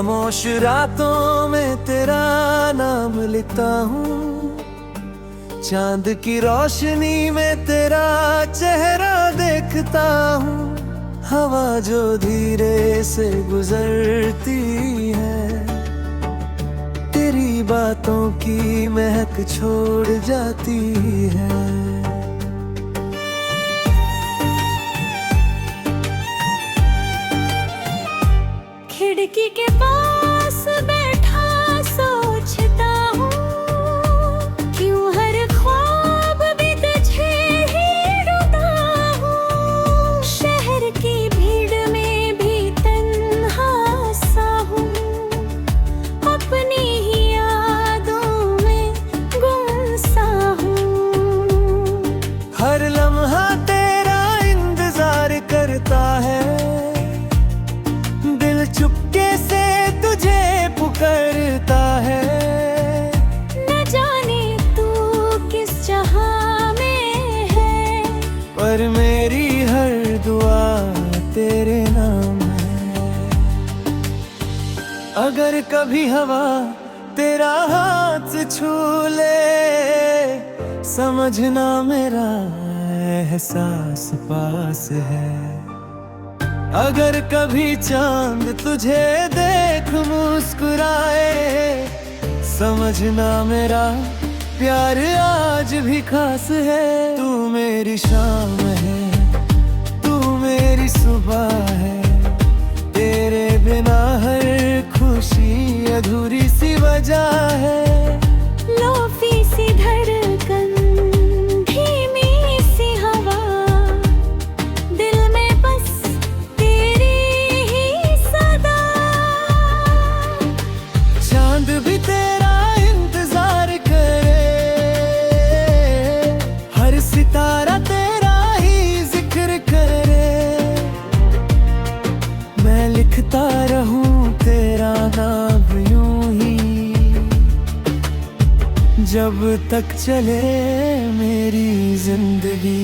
खामोश रातों में तेरा नाम लिखता हूँ, चांद की रोशनी में तेरा चेहरा देखता हूँ। हवा जो धीरे से गुजरती है, तेरी बातों की महक छोड़ जाती है। खिड़की के पास बैठा सोचता हूँ, क्यों हर ख्वाब भी तुझे ही रुता हूँ। शहर की भीड़ में भी तन्हा सा हूँ, अपनी ही यादों में गुम सा हूँ। हर लम्हा तेरा इंतजार करता है, चुपके से तुझे पुकारता है। न जाने तू किस जहां में है, पर मेरी हर दुआ तेरे नाम है। अगर कभी हवा तेरा हाथ छू ले, समझना मेरा एहसास पास है। अगर कभी चांद तुझे देख मुस्कुराए, समझना मेरा प्यार आज भी खास है। तू मेरी शाम है, तू मेरी सुबह है, तेरे बिना हर खुशी अधूरी सी वजह है। लोफी सी धड़कन, धीमी सी हवा, दिल में बस चांद भी तेरा इंतजार करे, हर सितारा तेरा ही जिक्र करे। मैं लिखता रहूं तेरा नाम यूं ही, जब तक चले मेरी जिंदगी।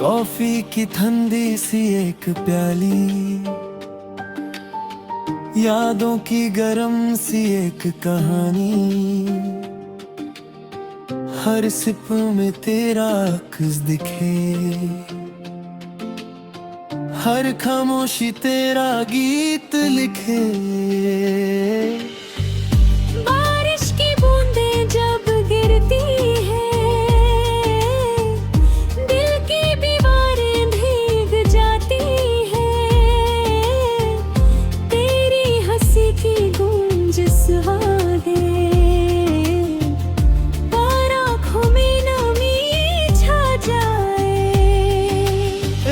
कॉफी की ठंडी सी एक प्याली, यादों की गरम सी एक कहानी। हर सिप में तेरा अक्स दिखे, हर खामोशी तेरा गीत लिखे। बारिश की बूंदें जब गिरती है,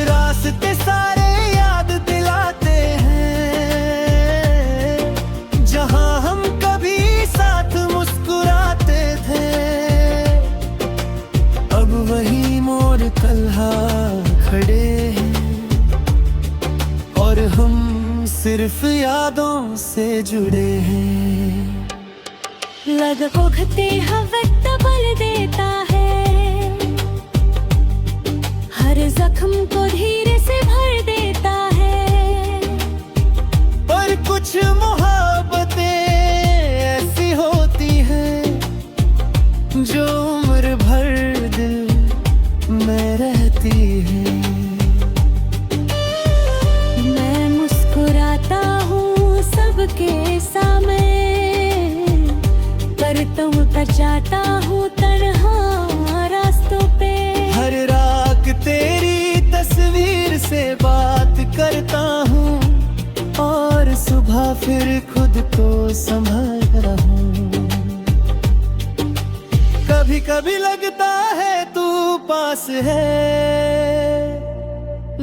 रास्ते सारे याद दिलाते हैं, जहां हम कभी साथ मुस्कुराते थे। अब वही मोड़ कल्हा खड़े हैं, और हम सिर्फ यादों से जुड़े हैं। लग उगते हवा बल देता है, हर जख्म को धीरे से भर देता है। पर कुछ मोहब्बतें ऐसी होती हैं, जो उम्र भर दिल में रहती हैं। मैं मुस्कुराता हूँ सबके सामने, पर तुम जाता हूँ तन्हा रास्तों पे। हर रात तेरी तस्वीर से बात करता हूँ, और सुबह फिर खुद को संभालता हूँ। कभी कभी लगता है तू पास है,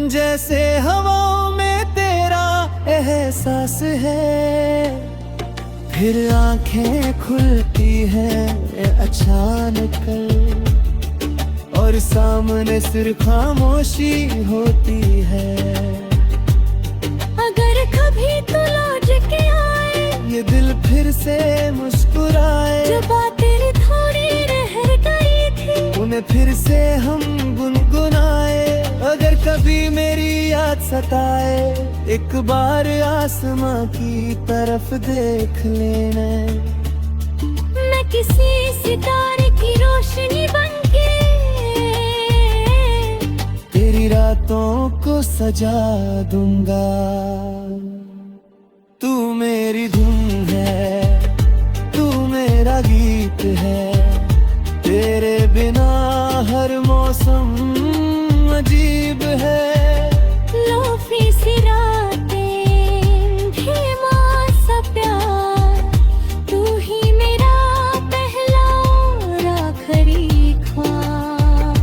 जैसे हवाओं में तेरा एहसास है। फिर आंखें खुलती हैं अचानक कर, और सामने सिर्फ खामोशी होती है। अगर कभी तू लौट के आए, ये दिल फिर से मुस्कुराए, जो बातें थोड़ी रह गई थी उन्हें फिर से हम गुनगुनाए। अगर कभी मेरी याद सताए, एक बार आसमां की तरफ देख लेना। मैं किसी सितारे की रोशनी बनके तेरी रातों को सजा दूंगा। तू मेरी धुन है, तू मेरा गीत है, तेरे बिना हर मौसम अजीब है। लोफी सी रातें, धीमा सा प्यार, तू ही मेरा पहला और आखिरी ख्वाब।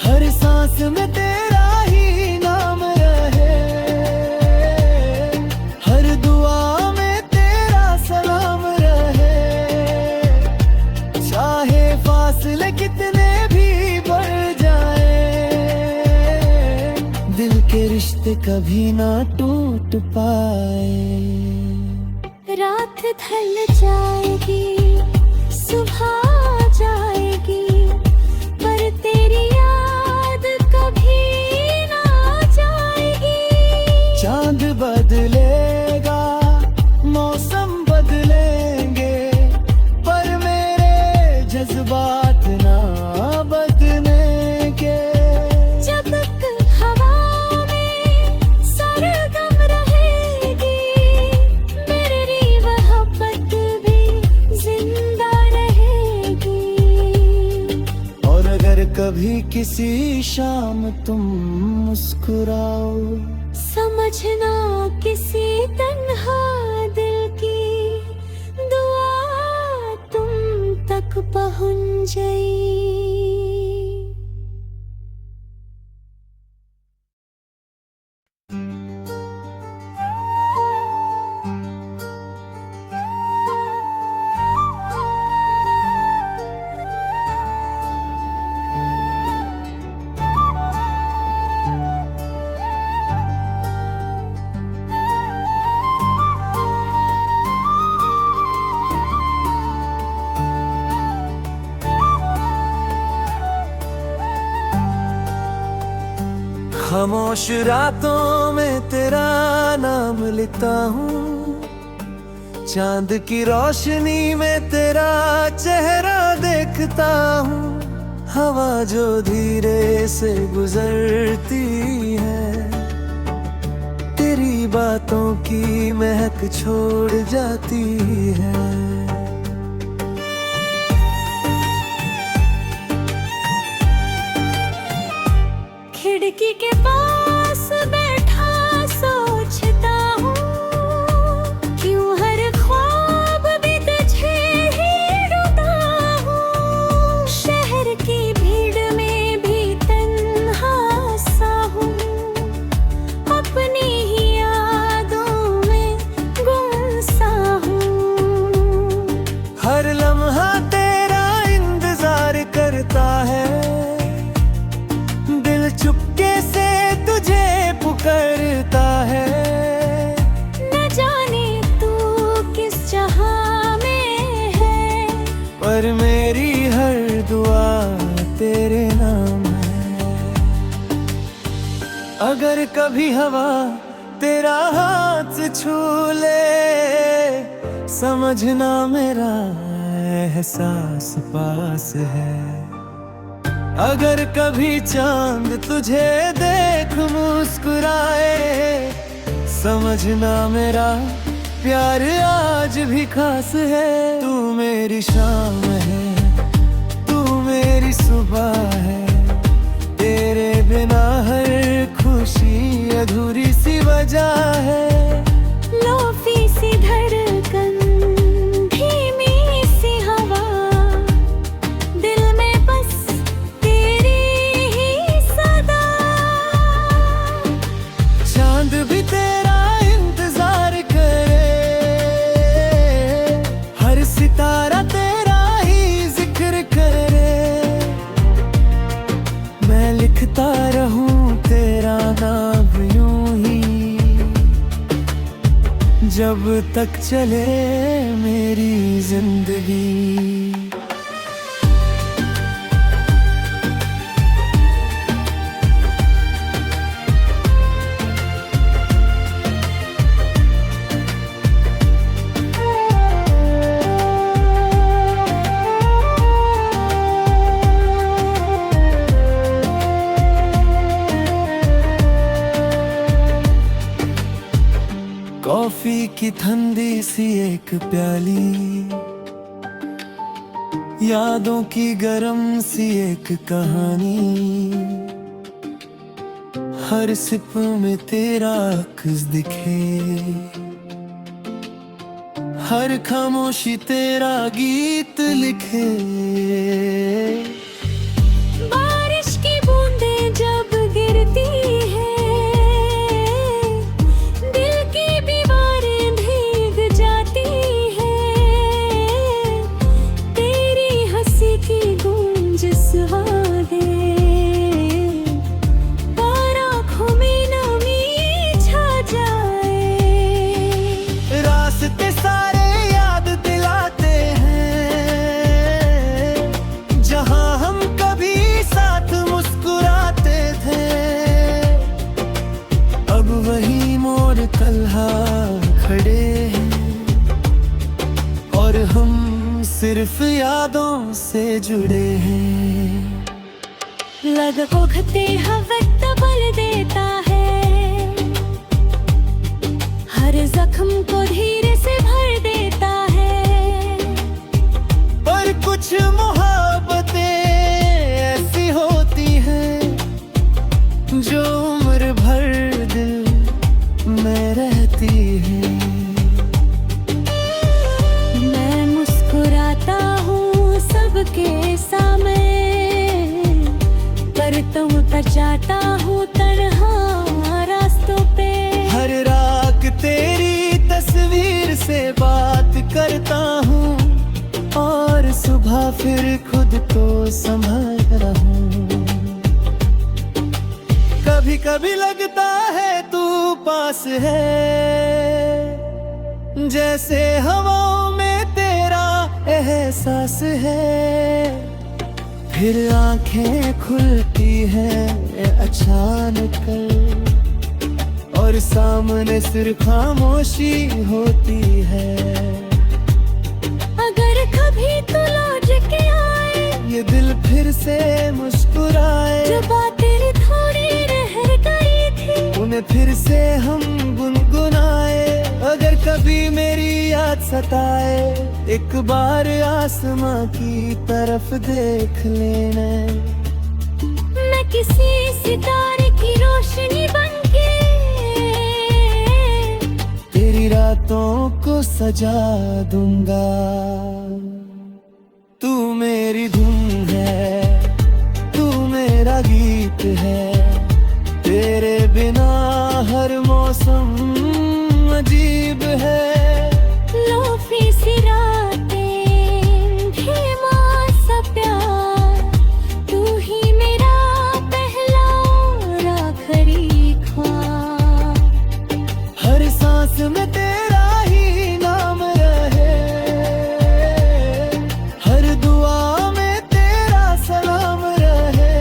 हर सांस में तेरा ही नाम रहे, हर दुआ में तेरा सलाम रहे। चाहे फासले कितने भी बढ़ जाए, दिल के रिश्ते कभी ना टूट पाए। रात ढल जाएगी, सुबह आ जाएगी, पर तेरी याद कभी ना जाएगी। चांद बदलेगा, मौसम बदलेंगे, पर मेरे जज्बात ना बदलेंगे। जब तक हवा में सरगम रहेगी, मेरी मोहब्बत भी जिंदा रहेगी। और अगर कभी किसी शाम तुम मुस्कुराओ, समझना किसी तन्हा दिल की दुआ तुम तक पहुंच गई। खामोश रातों में तेरा नाम लेता हूँ, चांद की रोशनी में तेरा चेहरा देखता हूँ। हवा जो धीरे से गुजरती है, तेरी बातों की महक छोड़ जाती है। खिड़की के पास बैठा सोचता हूँ, क्यों हर ख्वाब भी तुझे ही ढूंढता हूँ। शहर की भीड़ में भी तन्हा सा हूँ, अपनी ही यादों में गुम सा हूँ। हर लम्हा तेरा इंतजार करता है, चुपके से तुझे पुकारता है। न जाने तू किस जहां में है, पर मेरी हर दुआ तेरे नाम है। अगर कभी हवा तेरा हाथ छू ले, समझना मेरा एहसास पास है। अगर कभी चांद तुझे देख मुस्कुराए, समझना मेरा प्यार आज भी खास है। तू मेरी शाम है, तू मेरी सुबह है, तेरे बिना हर खुशी अधूरी सी वजह है। लोफी सी धड़कन, धीमी सी हवा, दिल में बस तेरी ही सदा। चांद भी तेरा इंतजार करे, लिखता रहूं तेरा नाम यूं ही, जब तक चले मेरी जिंदगी। कॉफी की ठंडी सी एक प्याली, यादों की गरम सी एक कहानी, हर सिप में तेरा अक्स दिखे, हर खामोशी तेरा गीत लिखे। बारिश की बूंदें जब गिरती है, दिल की दीवारें भीग जाती है, तेरी हंसी की गूंज सुहागे, और आँखों में नमी छा जाए। रास्ते सारे याद दिलाते हैं, जहां हम कभी साथ मुस्कुराते थे। अब वही मोड़ कल्हा खड़े हैं, और हम सिर्फ यादों से जुड़े हैं। लग उठते वक्त बल देता है, हर जख्म को धीरे से भर देता है। पर कुछ मोहब्बतें ऐसी होती हैं, जो उम्र भर दिल में रहती हैं। मैं मुस्कुराता हूँ सबके सामने, पर तुम तर जाता हूँ तन्हा रास्तों पे। हर रात तेरी तस्वीर से बात करता हूँ, और सुबह फिर खुद को संभालता हूँ। कभी कभी लगता है तू पास है, जैसे हवाओं में तेरा एहसास है। फिर आंखें खुलती हैं अचानक, और सामने सिर्फ खामोशी होती है। अगर कभी तू लौट के आए, ये दिल फिर से मुस्कुराए, जो बातें थोड़ी रह गई थी, उन्हें फिर से हम गुनगुनाए। अगर कभी मेरी याद सताए, एक बार आसमां की तरफ देख लेना। मैं किसी सितारे की रोशनी बनके तेरी रातों को सजा दूंगा। तू मेरी धुन है, तू मेरा गीत है, तेरे बिना हर मौसम अजीब है। लोफी सी रातें, धीमा सा प्यार, तू ही मेरा पहला और आखिरी ख्वाब। हर सांस में तेरा ही नाम रहे, हर दुआ में तेरा सलाम रहे।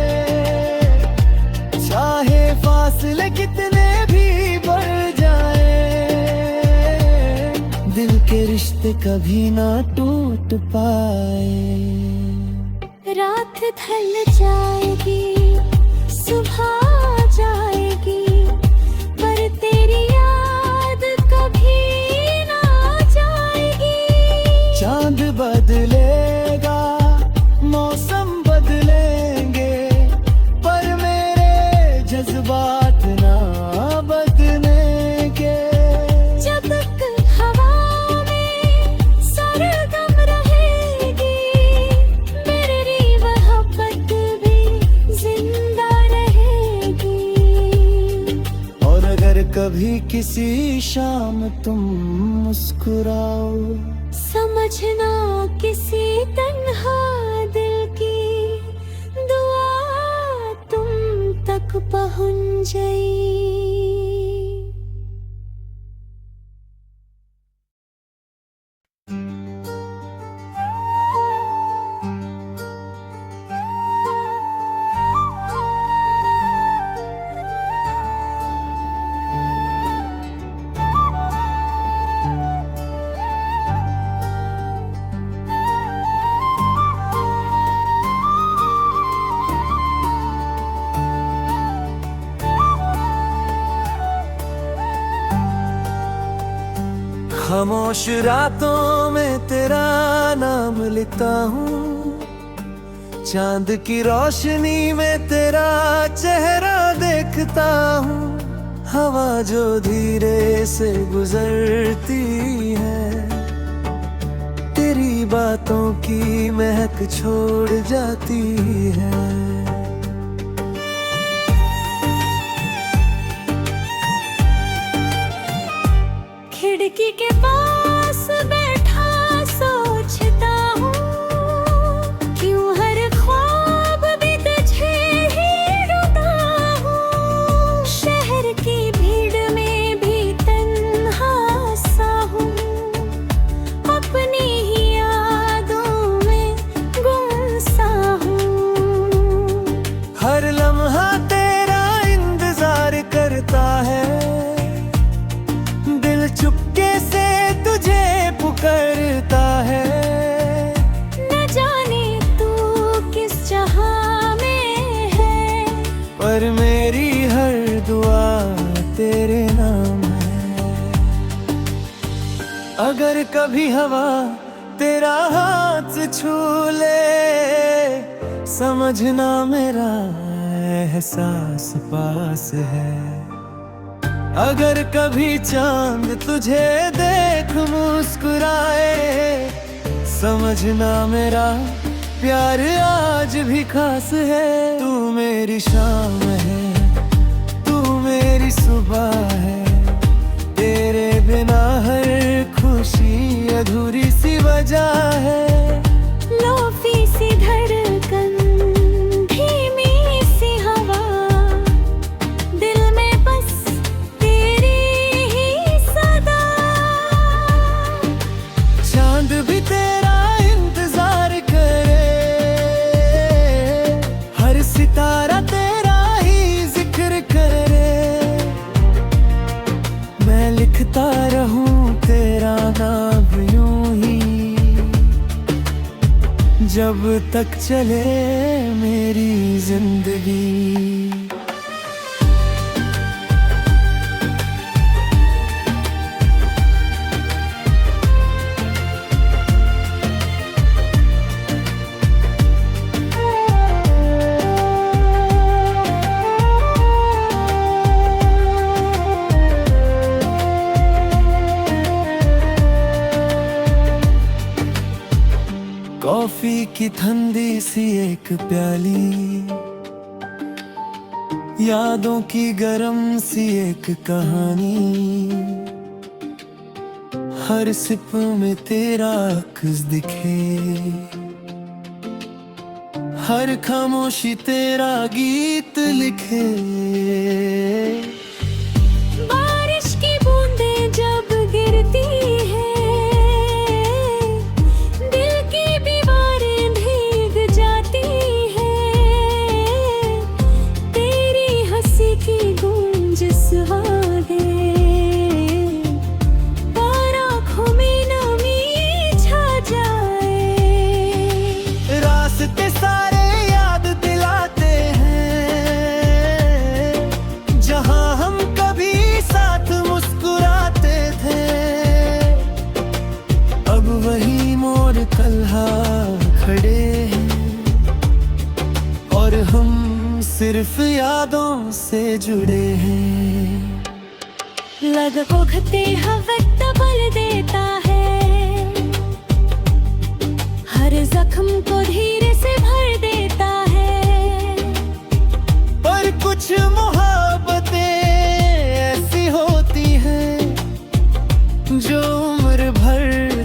चाहे फासले कितने भी बढ़ जाए, दिल के रिश्ते कभी ना टूट पाए। रात ढल जाएगी, सुबह आ जाएगी, पर तेरी याद कभी ना जाएगी। चांद बदलेगा, मौसम बदलेंगे, पर मेरे जज्बात ना बदलेंगे। जब तक हवा में सरगम रहेगी, मेरी मोहब्बत भी जिंदा रहेगी। और अगर कभी किसी शाम तुम मुस्कुराओ, समझना किसी तन्हा दिल की दुआ तुम तक पहुंच गई। खामोश रातों में तेरा नाम लेता हूँ, चांद की रोशनी में तेरा चेहरा देखता हूँ। हवा जो धीरे से गुजरती है, तेरी बातों की महक छोड़ जाती है। खिड़की के पास बैठा सोचता हूँ, क्यों हर ख्वाब भी तुझे ही रुता हूँ। शहर की भीड़ में भी तन्हा सा हूँ, अपनी ही यादों में गुम सा हूँ। हर लम्हा तेरा इंतजार करता है, चुपके से तुझे पुकारता है। न जाने तू किस जहां में है, पर मेरी हर दुआ तेरे नाम है। अगर कभी हवा तेरा हाथ छू ले, समझना मेरा एहसास पास है। अगर कभी चांद तुझे देख मुस्कुराए, समझना मेरा प्यार आज भी खास है। तू मेरी शाम है, तू मेरी सुबह है, तेरे बिना हर खुशी अधूरी सी वजह है। लोफी सी धड़कन, धीमी सी हवा, दिल में बस चांद भी तेरा इंतजार करे, हर सितारा तेरा ही जिक्र करे। मैं लिखता रहूं तेरा नाम यूं ही, जब तक चले मेरी जिंदगी। कॉफी की ठंडी सी एक प्याली, यादों की गरम सी एक कहानी। हर सिप में तेरा अक्स दिखे, हर खामोशी तेरा गीत लिखे। बारिश की बूंदें जब गिरती है, रास्ते सारे याद दिलाते हैं, जहां हम कभी साथ मुस्कुराते थे। अब वही मोड़ कल्हा खड़े हैं, और हम सिर्फ यादों से जुड़े हैं। लग उठते हवा बल देता है, हर जख्म को धीरे से भर देता है। पर कुछ मोहब्बतें ऐसी होती हैं, जो उम्र भर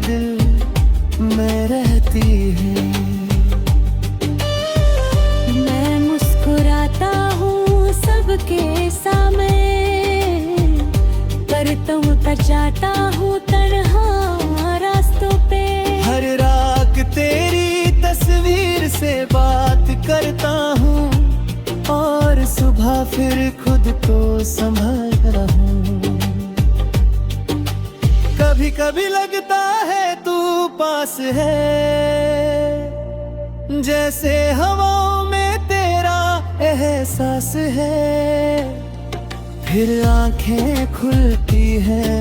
दिल में रहती हैं। मैं मुस्कुराता हूँ सब जाता हूँ तन्हा रास्तों पे। हर रात तेरी तस्वीर से बात करता हूँ और सुबह फिर खुद को संभालता हूँ। कभी कभी लगता है तू पास है, जैसे हवाओं में तेरा एहसास है। फिर आंखें खुलती हैं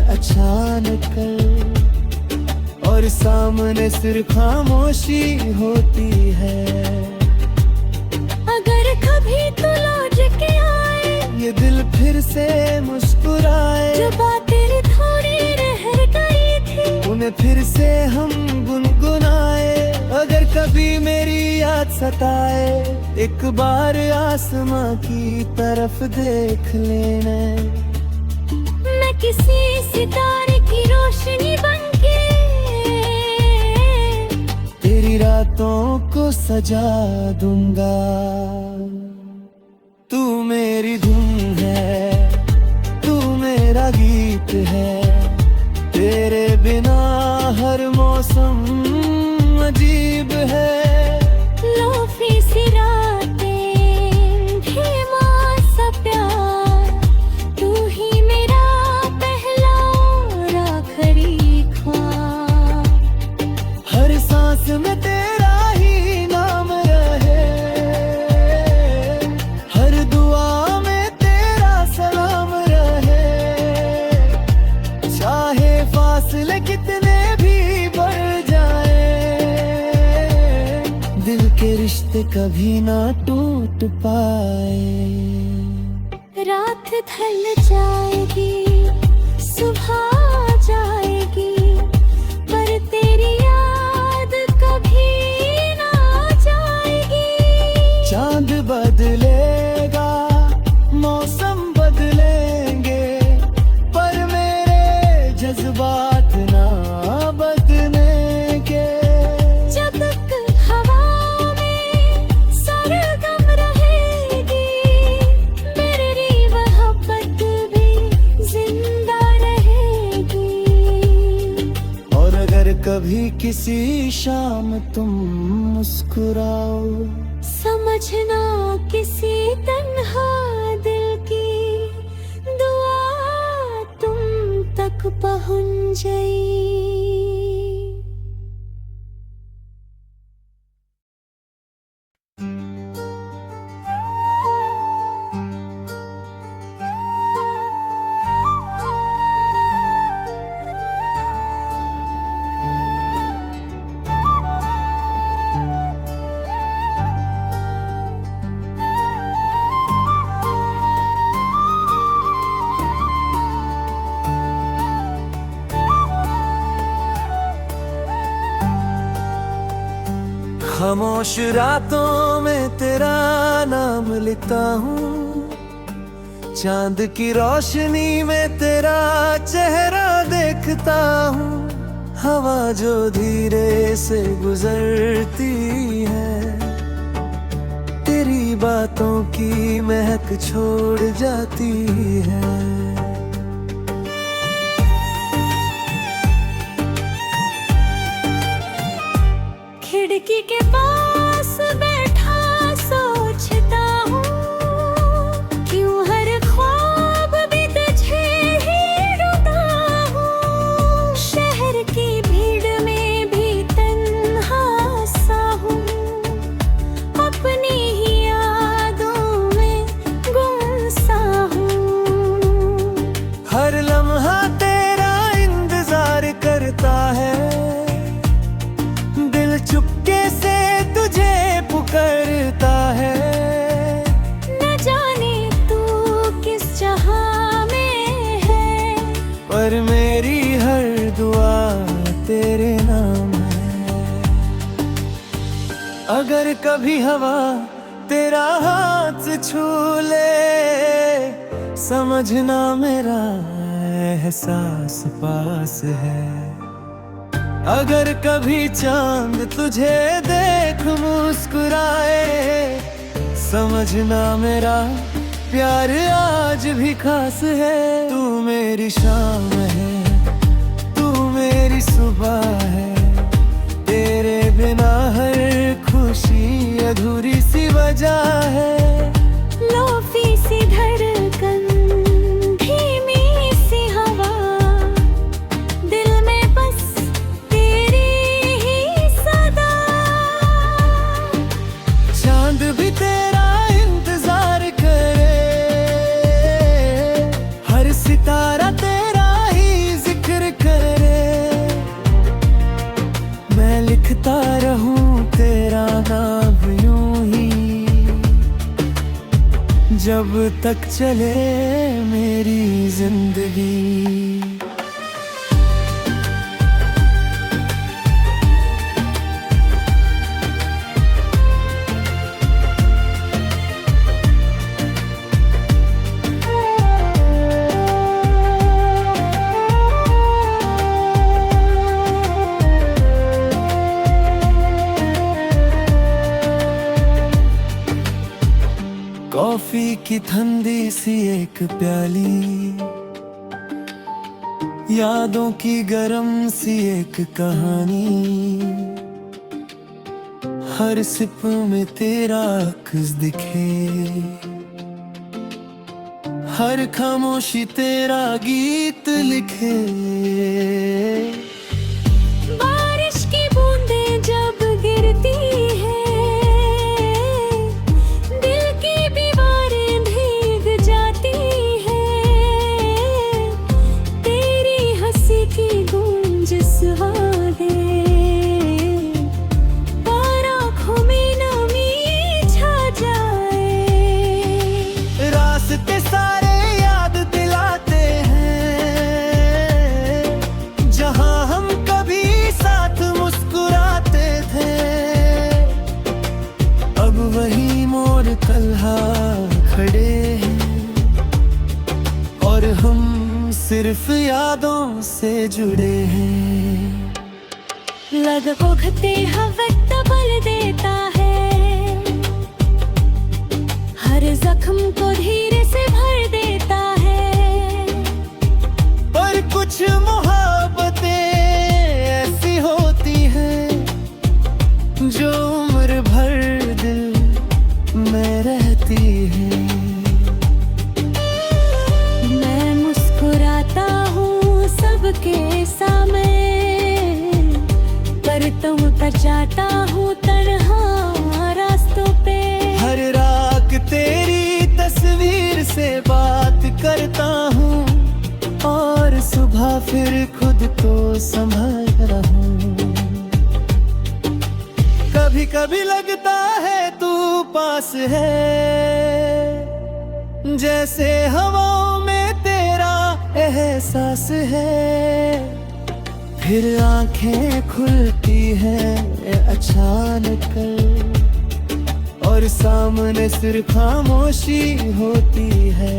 अचानक और सामने सिर्फ खामोशी होती है। अगर कभी तू लौट के आए, ये दिल फिर से मुस्कुराए। जो बातें थोड़ी रह गई थी, उन्हें फिर से हम गुनगुनाए। अगर कभी मेरी याद सताए, एक बार आसमां की तरफ देख लेना। मैं किसी सितारे की रोशनी बनके तेरी रातों को सजा दूंगा। तू मेरी धुन है, तू मेरा गीत है। तेरे बिना हर मौसम अजीब है। लोफी सी रातें, धीमा सा प्यार, तू ही मेरा पहला और आखिरी ख्वाब। हर सांस में तेरा ही नाम रहे, हर दुआ में तेरा सलाम रहे। चाहे फासले कितने भी बढ़ जाए, दिल के रिश्ते कभी ना टूट पाए। रात ढल जाएगी, सुबह आ जाएगी, पर तेरी याद कभी ना जाएगी। चांद बदलेगा, मौसम बदलेंगे, पर मेरे जज्बात ना बदलेंगे। जब तक हवा में सरगम रहेगी, मेरी मोहब्बत भी जिंदा रहेगी। और अगर कभी किसी शाम तुम मुस्कुराओ, समझना किसी तन्हा दिल की दुआ तुम तक पहुंच गई। खामोश रातों में तेरा नाम लेता हूँ, चांद की रोशनी में तेरा चेहरा देखता हूँ। हवा जो धीरे से गुजरती है, तेरी बातों की महक छोड़ जाती है। खिड़की के पास बैठा सोचता हूँ, क्यों हर ख्वाब भी तुझे ही रुता हूँ। शहर की भीड़ में भी तन्हा सा हूँ, अपनी ही यादों में गुम सा हूँ। हर लम्हा तेरा इंतजार करता है, चुपके से तुझे पुकारता है। न जाने तू किस जहां में है, पर मेरी हर दुआ तेरे नाम है। अगर कभी हवा तेरा हाथ छू ले, समझना मेरा एहसास पास है। अगर कभी चांद तुझे देख मुस्कुराए, समझना मेरा प्यार आज भी खास है। तू मेरी शाम है, तू मेरी सुबह है, तेरे बिना हर खुशी अधूरी सी वजह है। लोफी सी धड़कन, धीमी सी हवा, दिल में बस तेरी ही सदा। चांद भी तेरा इंतजार करे, हर सितारा तेरा ही जिक्र करे। मैं लिखता रहूं तेरा नाम यूं ही, जब तक चले मेरी जिंदगी। कॉफी की ठंडी सी एक प्याली, यादों की गरम सी एक कहानी। हर सिप में तेरा अक्स दिखे, हर खामोशी तेरा गीत लिखे। बारिश की बूंदें जब गिरती है, रास्ते सारे याद दिलाते हैं, जहां हम कभी साथ मुस्कुराते थे। अब वही मोड़ तन्हा खड़े हैं, और हम सिर्फ यादों से जुड़े हैं। लग उगते हवा बल देता है, हर जख्म को धीरे से भर देता है। पर कुछ मोहब्बतें ऐसी होती हैं, जो उम्र भर दिल में रहती है। मैं मुस्कुराता हूँ सबके सामने, पर तुम तर जाता हूँ तन्हा रास्तों पे। हर रात तेरी तस्वीर से बात करता हूँ, और सुबह फिर खुद को संभालता हूँ। कभी कभी लगता है तू पास है, जैसे हवाओं में तेरा एहसास है। फिर आंखें खुलती हैं अचानक, और सामने सिर्फ खामोशी होती है।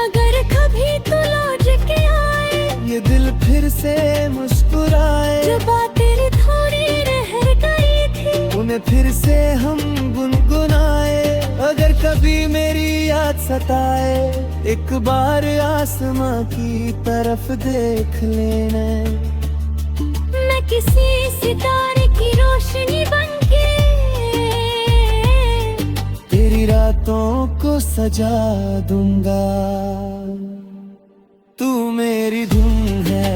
अगर कभी तू लौट के आए, ये दिल फिर से मुस्कुराए। जो बातें थोड़ी रह गई थी, उन्हें फिर से हम गुनगुनाए। अगर कभी मेरी याद सताए, एक बार आसमां की तरफ देख लेना। मैं किसी सितारे की रोशनी बनके तेरी रातों को सजा दूंगा। तू मेरी धुन है,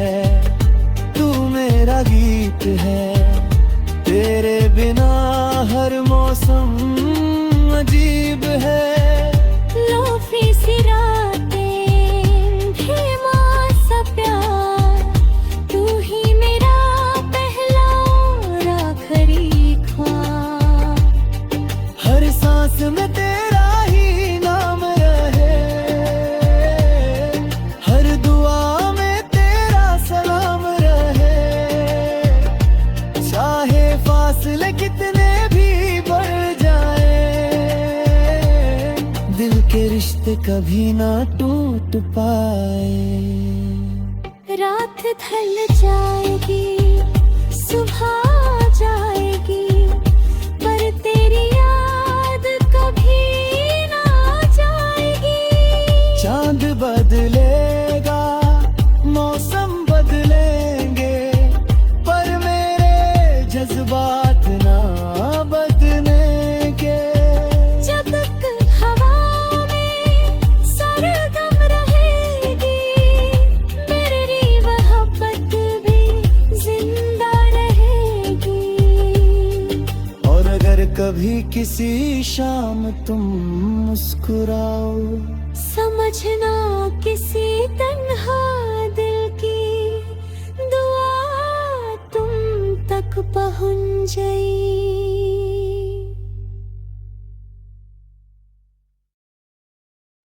तू मेरा गीत है, तेरे बिना हर मौसम अजीब है। लोफी सी रातें, धीमा सा प्यार, तू ही मेरा पहला और आखिरी ख्वाब। हर सांस में तेरा ही नाम रहे, हर दुआ में तेरा सलाम रहे। चाहे फासले कितने भी बढ़ जाए, दिल के रिश्ते कभी ना टूट पाए। रात ढल जाएगी, सुबह आ जाएगी, पर तेरी याद कभी ना किसी शाम तुम मुस्कुराओ। समझना किसी तन्हा दिल की दुआ तुम तक पहुंच गई।